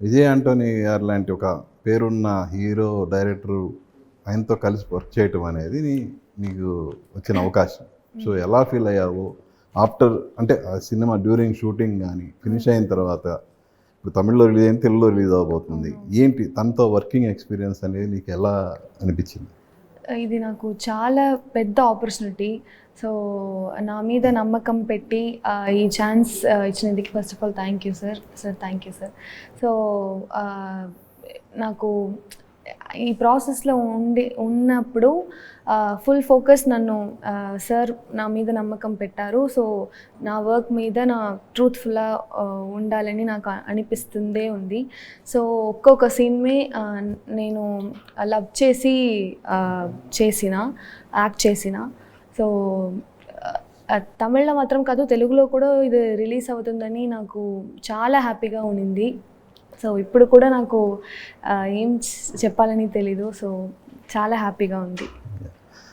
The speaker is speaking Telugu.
విజయ్ ఆంటోనీ గారు లాంటి ఒక పేరున్న హీరో, డైరెక్టరు ఆయనతో కలిసి వర్క్ చేయటం అనేది నీకు వచ్చిన అవకాశం. సో ఎలా ఫీల్ అయ్యావు? ఆఫ్టర్ అంటే ఆ సినిమా డ్యూరింగ్ షూటింగ్ గానీ, ఫినిష్ అయిన తర్వాత ఇప్పుడు తమిళ్లో రిలీజ్ అయింది, తెలుగులో రిలీజ్ అవ్వబోతుంది. ఏంటి తనతో వర్కింగ్ ఎక్స్‌పీరియన్స్ అనేది నీకు ఎలా అనిపించింది? ఇది నాకు చాలా పెద్ద ఆపర్చునిటీ. సో, నా మీద నమ్మకం పెట్టి ఈ ఛాన్స్ ఇచ్చినందుకు first of all thank you sir. Thank you sir. So, నాకు ఈ ప్రాసెస్‌లో ఉన్నప్పుడు ఫుల్ ఫోకస్ నన్ను సార్ నా మీద నమ్మకం పెట్టారు. సో, నా వర్క్ మీద నా ట్రూత్‌ఫుల్‌గా ఉండాలని నాకు అనిపిస్తుందే ఉంది. సో, ఒక్కొక్క సీన్‌ని నేను లవ్ చేసి యాక్ట్ చేసిన. సో, తమిళ్లో మాత్రం కాదు, తెలుగులో కూడా ఇది రిలీజ్ అవుతుందని నాకు చాలా హ్యాపీగా ఉన్నింది. సో, ఇప్పుడు కూడా నాకు ఏం చెప్పాలని తెలీదు. సో, చాలా హ్యాపీగా ఉంది.